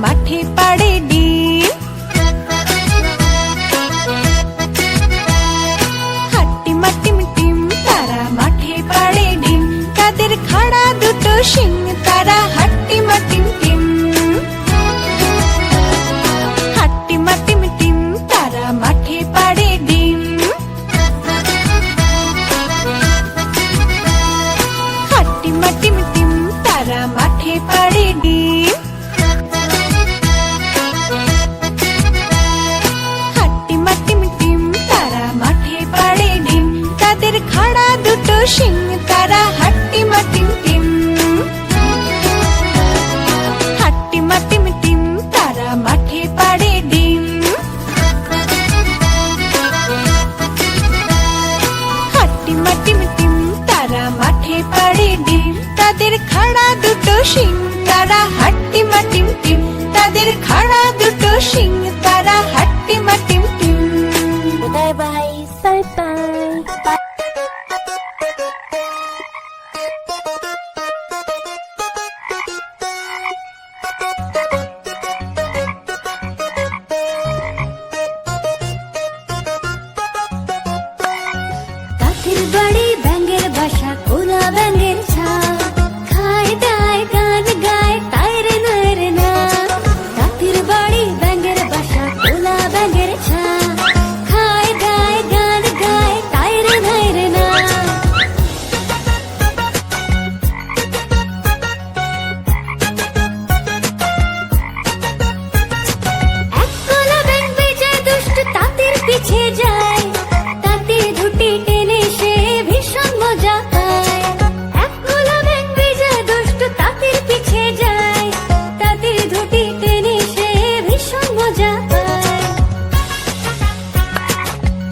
মাঠে পাড়ে ডিম, হাট্টিমা টিম টিম তারা মাঠে পাড়ে ডিম, তাদের খাড়া দুটো শিং তারা হাট্টিমা টিম টিম। হাট্টিমা টিম টিম তারা মাঠে পাড়ে ডিম, হাট্টিমা টিম টিম তারা মাঠে পাড়ে ডিম। খাড়া দুটো শিং তারা হাট্টিমা টিম টিম। হাট্টিমা টিম টিম তারা মাঠে পাড়ে ডিম, হাট্টিমা টিম টিম তারা মাঠে পাড়ে ডিম, তাদের খাড়া দুটো শিং তারা হাট্টিমা টিম টিম, তাদের খাড়া দুটো শিং তারা হাট্টিমা টিম টিম। Bye bye bye bye. কাকের বাড়ি ব্যাঙের বাসা কোলা ব্যাঙের ছা, খায় দায় গান গায় তাই রে নয় রে না। কাকের বাড়ি ব্যাঙের বাসা কোলা ব্যাঙের ছা, খায় দায় গান গায় তাই রে নয় রে না। এক কোলা ব্যাঙ বেজে দুষ্ট তাঁতির পিছে যায়, তাঁতি ধুটি টেনে সে ভীষণ মজা পায়। এক কোলা ব্যাঙ বেজে দুষ্ট তাঁতির পিছে যায়, তাঁতি ধুটি টেনে সে ভীষণ মজা পায়।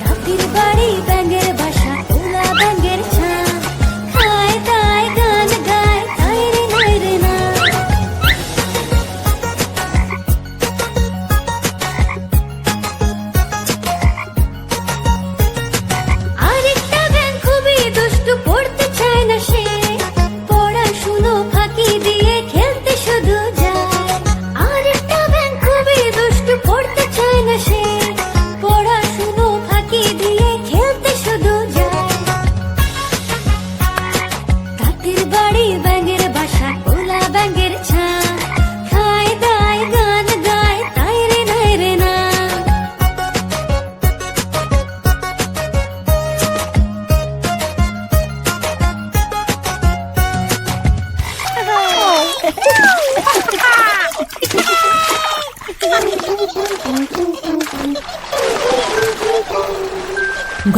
তাঁতির বাড়ি ব্যাঙের বাসা কোলা ব্যাঙের ছা, খায় দায় গান গায় তাই রে নয় রে না। আরেকটা ব্যাঙ খুবই দুষ্টু, পড়তে চায় না সে, পড়াশুনো ফাঁকি দিয়ে খেলতে শুধু যায়। আরেকটা ব্যাঙ খুবই দুষ্টু, পড়তে চায় না সে, পড়াশুনো ফাঁকি দিয়ে খেলতে শুধু যায়। তাঁতির বাড়ি ব্যাঙের বাসা কোলা ব্যাঙের ছা, খায় দায় গান গায় তাই রে নয় রে না।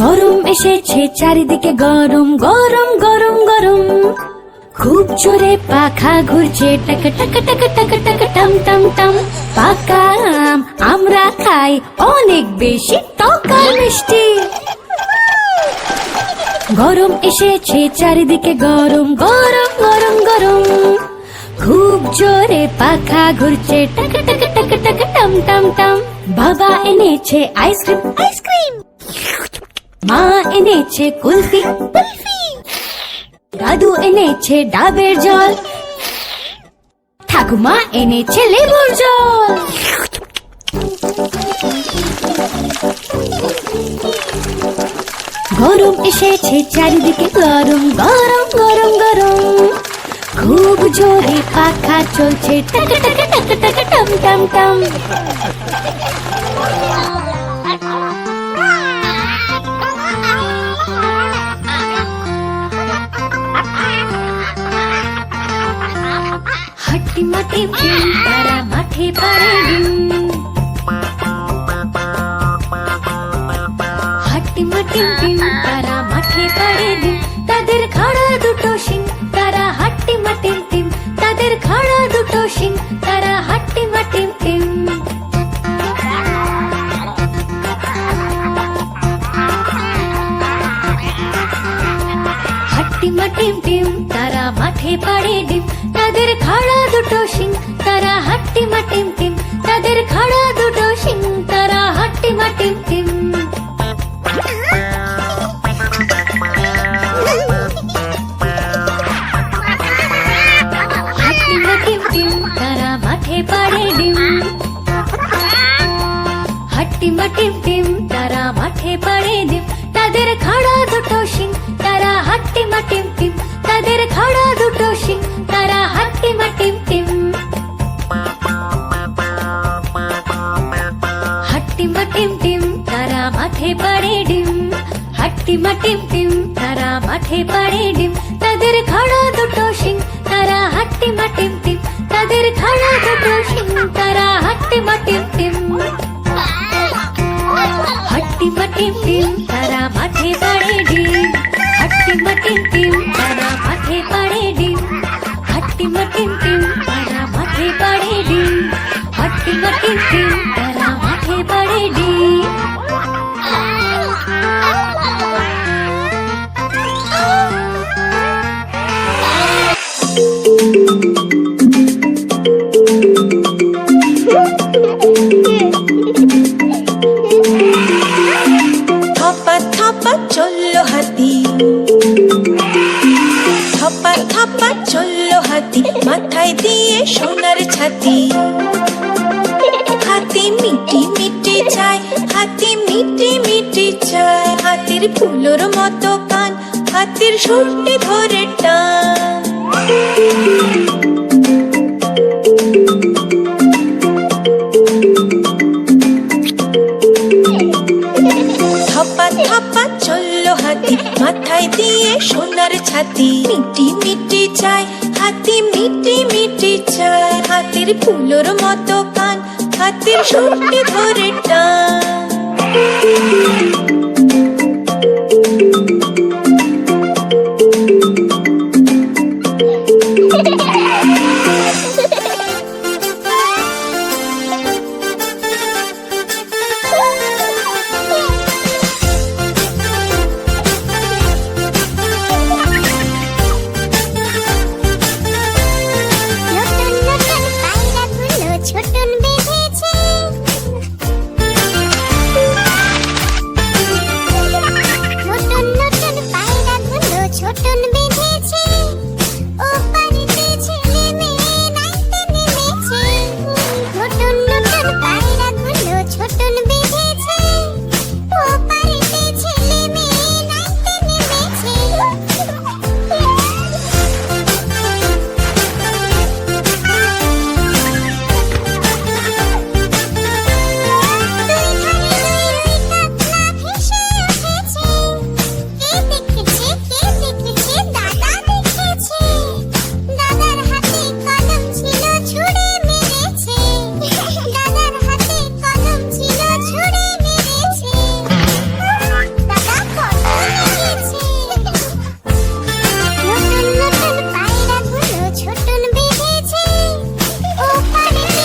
গরম এসেছে চারিদিকে, গরম গরম গরম গরম, খুব জোরে পাখা ঘুরছে টাক টাক টাক টাক টাক টাম টাম টাম। পাকা আম আমরা খাই অনেক বেশি টক আর মিষ্টি। গরম এসেছে চারিদিকে, গরম গরম গরম গরম, খুব জোরে পাখা ঘুরছে টাক টাক টাক টাক টাম টাম টাম। বাবা এনেছে আইসক্রিম আইসক্রিম, মা এনেছে কুলফি কুলফি, দাদু এনেছে ডাবের জল, ঠাকুমা এনেছে লেবুর জল। গরম এসেছে চারিদিকে, গরম গরম গরম গরম, খুব জোরে পাখা চলছে টাক টাক টাক টাক টাম টাম টাম। হাট্টিমা টিম টিম তারা মাঠে পাড়ে ডিম, হাট্টিমা টিম টিম তারা মাঠে পাড়ে ডিম, তাদের খাড়া দুটো শিং তারা হাট্টিমা টিম টিম, তাদের খাড়া দুটো শিং তারা হাট্টিমা টিম টিম। হাট্টিমা টিম টিম তারা মাঠে পাড়ে ডিম, তাদের খাড়া দুটো শিং তারা হাট্টিমা টিম টিম, তাদের তাদের খাড়া দুটো শিং, তারা হাট্টিমা টিম টিম। হাট্টিমা টিম টিম, তারা মাঠে পাড়ে ডিম। হাট্টিমা টিম টিম, তারা মাঠে পাড়ে ডিম। তাদের খাড়া দুটো শিং, তারা হাট্টিমা টিম টিম। তাদের খাড়া দুটো শিং, তারা হাট্টিমা টিম টিম। হাট্টিমা টিম টিম, তারা মাঠে পাড়ে ডিম। হাট্টিমা টিম টিম, তারা মাঠে পাড়ে ডিম। তাদের খাড়া দুটো শিং, তারা হাট্টিমা টিম টিম। তাদের খাড়া দুটো শিং, তারা হাট্টিমা টিম টিম। হাট্টিমা টিম টিম, তারা মাঠে পাড়ে ডিম। হাট্টিমা টিম টিম, তারা মাঠে পাড়ে ডিম। হাট্টিমা টিম টিম, তারা মাঠে পাড়ে ডিম। হাট্টিমা টিম টিম, তারা মাঠে পাড়ে ডিম। থপা থপা চললো হাতি, থপা থপা চললো হাতি, মাথায় দিয়ে সোনার ছাতি। হাতি মিটি মিটি চায়, হাতি মিটি মিটি চায়। হাতির ফুলোর মতো কান, হাতির সুরটি ধরে টান। থপা থপা চললো হাতি, মাথায় দিয়ে সোনার ছাতি। মিটি মিটি চায়, হাতি মিটি মিটি চায়। হাতির ফুলোর মতো কান, হাতির সুরটি ধরে টান। নতুন নতুন পায়রাগুলো ছোটন বেঁধেছে। নতুন নতুন পায়রাগুলো ছোটন বেঁধেছে। ও পারিতে ছেলে মেয়ে নাইতে নেমেছে। নতুন নতুন পায়রাগুলো ছোটন বেঁধেছে। ও পারিতে ছেলে মেয়ে নাইতে নেমেছে। ছোটন বেঁধেছে। ও পারিতে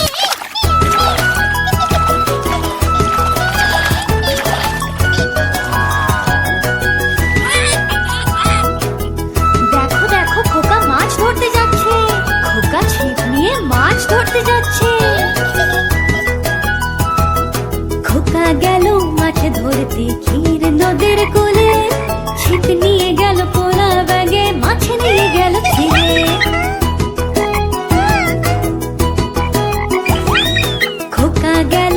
দেখো দেখো, খোকা মাছ ধরতে যাচ্ছে। খোকা ছিপ নিয়ে মাছ ধরতে যাচ্ছে। খোকা গেল মাছ ধরতে ক্ষীর নদীর কোলে। ছিপ নিয়ে গেল পোলা ব্যাগে, মাছ নিয়ে গেল ছিঁড়ে। খোকা গেল